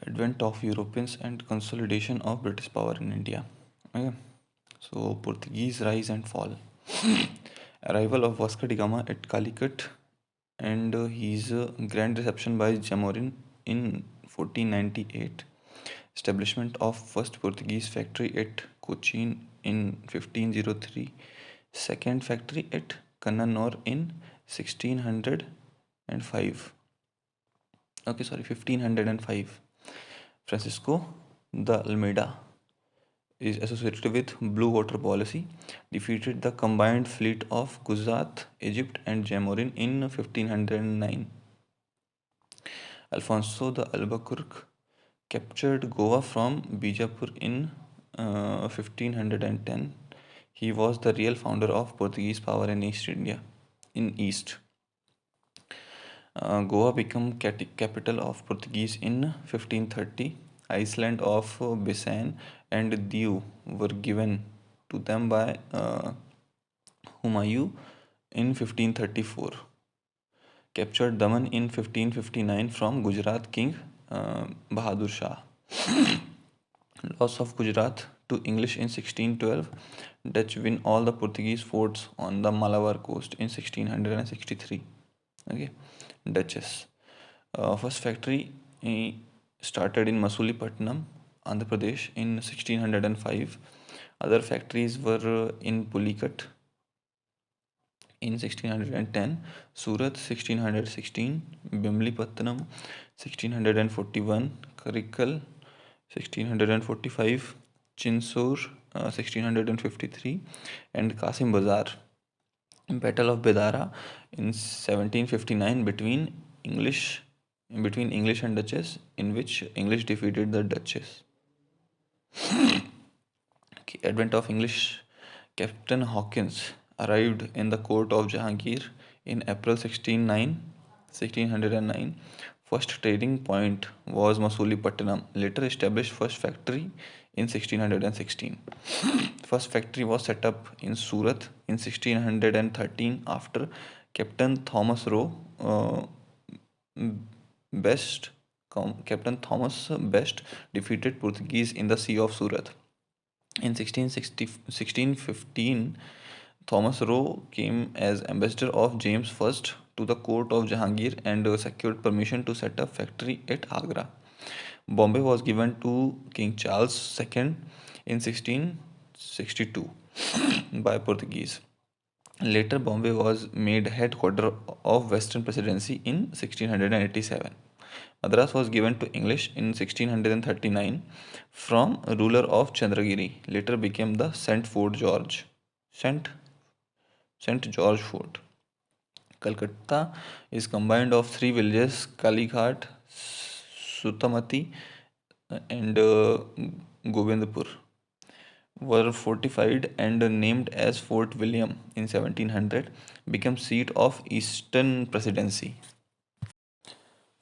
Advent of Europeans and consolidation of British power in India. Okay. So Portuguese rise and fall. Arrival of Vasco da Gama at Calicut and his grand reception by Jamorin in 1498. Establishment of first Portuguese factory at Cochin in 1503. Second factory at Kannanur in 1605. Okay, sorry, 1505. Francisco the Almeida is associated with blue water policy, defeated the combined fleet of Gujarat, Egypt, and Jamorin in 1509. Alfonso the Albuquerque captured Goa from Bijapur in 1510. He was the real founder of Portuguese power in East India. In East, Goa became capital of Portuguese in 1530. Island of Bisan and Diu were given to them by Humayun in 1534. Captured Daman in 1559 from Gujarat king Bahadur Shah. Loss of Gujarat to English in 1612. Dutch win all the Portuguese forts on the Malabar coast in 1663. Okay, Duchess. First factory started in Masulipatam, Andhra Pradesh in 1605. Other factories were in Pulicat in 1610, Surat 1616, Bimlipatnam 1641, Karikal 1645, Chinsur 1653, and Kasim Bazar. Battle of Bedara in 1759 between English and Dutchess, in which English defeated the Dutchess. Okay, advent of English. Captain Hawkins arrived in the court of Jahangir in April 1609. First trading point was Masulipatam. Later established first factory in 1616. First factory was set up in Surat in 1613 after Captain Thomas Roe Best Captain Thomas Best defeated Portuguese in the Sea of Surat. In 1615, Thomas Roe came as ambassador of James I to the court of Jahangir and secured permission to set up factory at Agra. Bombay was given to King Charles II in 1662 by Portuguese. Later, Bombay was made headquarter of Western Presidency in 1687. Madras was given to English in 1639 from ruler of Chandragiri. Later became the Saint Saint George Fort. Calcutta is combined of three villages: Kalighat, Sutamati, and Govindpur. Were fortified and named as Fort William in 1700, became seat of Eastern Presidency.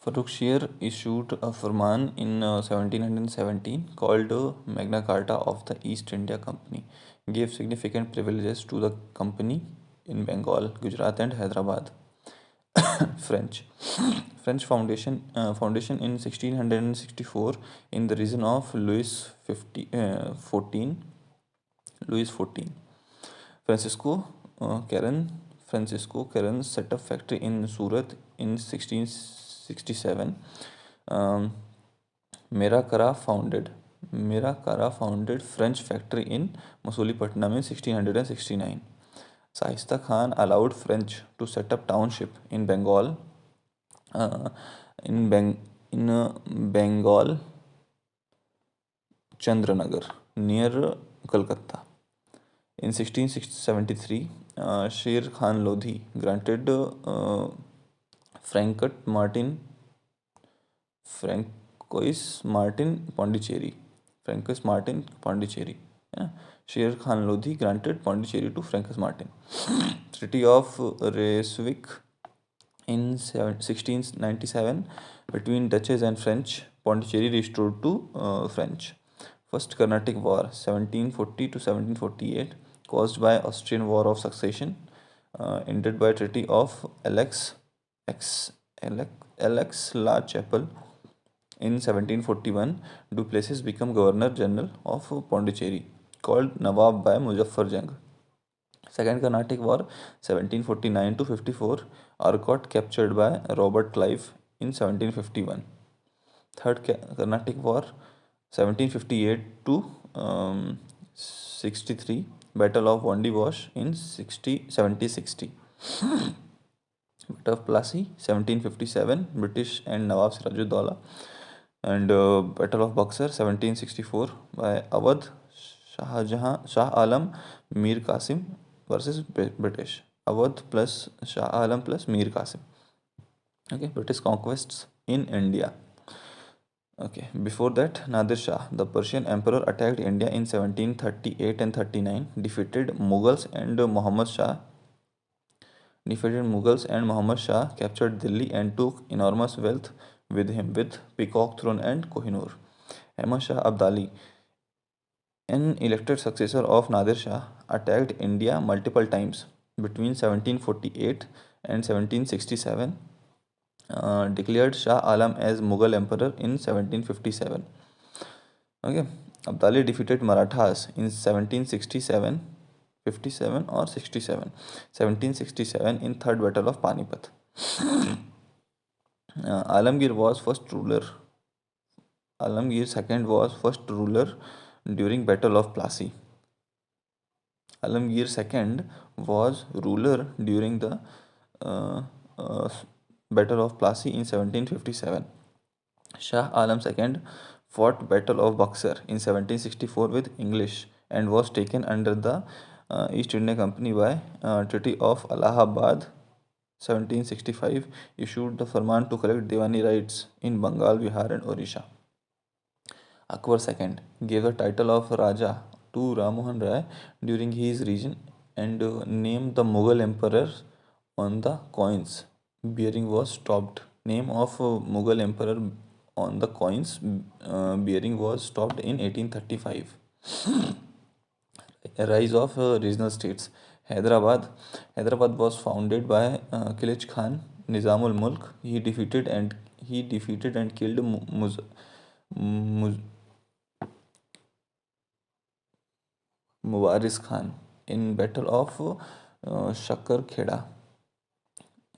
Farrukhsir issued a Farman in 1717 called Magna Carta of the East India Company, gave significant privileges to the company in Bengal, Gujarat, and Hyderabad. French. Foundation in 1664 in the region of Louis XIV. Francisco Karen Francisco Karen set up factory in Surat in 1667. Um, Mera Kara founded French factory in Masulipatam in 1669. Shaista Khan allowed French to set up township in Bengal, uh, in Bengal, Chandranagar near Calcutta. In 1673, Sher Khan Lodhi granted Francois Martin Pondicherry. Yeah. Sher Khan Lodhi granted Pondicherry to Francois Martin. Treaty of Ryswick in 1697 between Dutches and French. Pondicherry restored to French. First Carnatic War 1740 to 1748 caused by Austrian War of Succession, ended by Treaty of Alex La Chapelle In 1741, Duplessis became Governor General of Pondicherry, called Nawab by Muzaffar Jung. Second Carnatic War, 1749 to 54, Arcot captured by Robert Clive in 1751. Third Carnatic War, 1758 to 63, Battle of Vandy Wash in 1760. Battle of Plassey, 1757, British and Nawab Sirajuddaulah. And Battle of Buxar, 1764, by Awadh, Shah Alam, Mir Qasim versus British. Awadh plus Shah Alam plus Mir Qasim. Okay, British conquests in India. Okay, before that, Nadir Shah, the Persian emperor, attacked India in 1738 and 39, defeated Mughals and Muhammad Shah captured Delhi and took enormous wealth with him, with Peacock Throne and Kohinoor. Ahmad Shah Abdali, an elected successor of Nadir Shah, attacked India multiple times between 1748 and 1767, declared Shah Alam as Mughal emperor in 1757. Okay, Abdali defeated Marathas in 1767, 57 or 67, 1767 in Third Battle of Panipat. Alamgir was first ruler. Alamgir second was first ruler during Battle of Plassey. Alamgir II was ruler during the uh, uh, Battle of Plassey in 1757. Shah Alam II fought Battle of Buxar in 1764 with English and was taken under the East India Company by Treaty of Allahabad 1765, issued the Farman to collect Diwani rights in Bengal, Bihar and Orissa. Akbar II gave the title of Raja to Ram Mohan Rai during his reign and named the Mughal emperors on the coins bearing was stopped. Name of Mughal emperor on the coins bearing was stopped in 1835. Rise of regional states. Hyderabad. Hyderabad was founded by Khilji Khan Nizamul Mulk. He defeated and killed Muz- Mubaris Khan in Battle of Shakkar Kheda.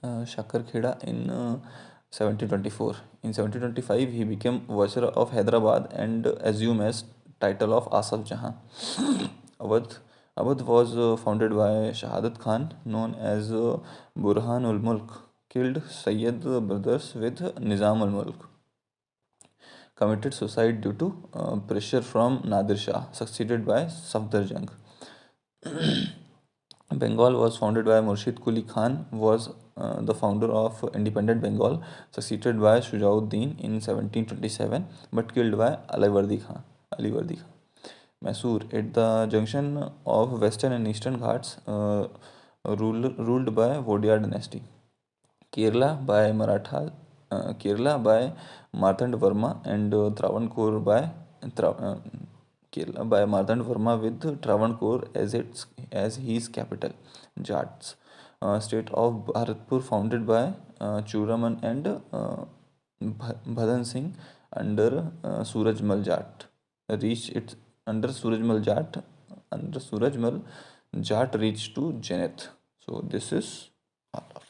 Shakkar Kheda in 1724. In 1725, he became Viceroy of Hyderabad and assumed as title of Asaf Jahan. Awadh. Awadh was founded by Shahadat Khan, known as Burhan ul Mulk, killed Sayyid brothers with Nizam ul Mulk. Committed suicide due to pressure from Nadir Shah, succeeded by Safdar Jung. Bengal was founded by Murshid Quli Khan, was the founder of independent Bengal, succeeded by Shujauddin in 1727, but killed by Alivardi Khan. Mysore, at the junction of western and eastern Ghats, ruled by Vodiyar dynasty. Kerala by Martand Verma and Travancore by Kerala by Martand Verma with Travancore as his capital. Jats, state of Bharatpur founded by Churaman and Bhadan Singh under Surajmal Jat. Reached its under Surajmal Jat reached to Zenith. So this is all.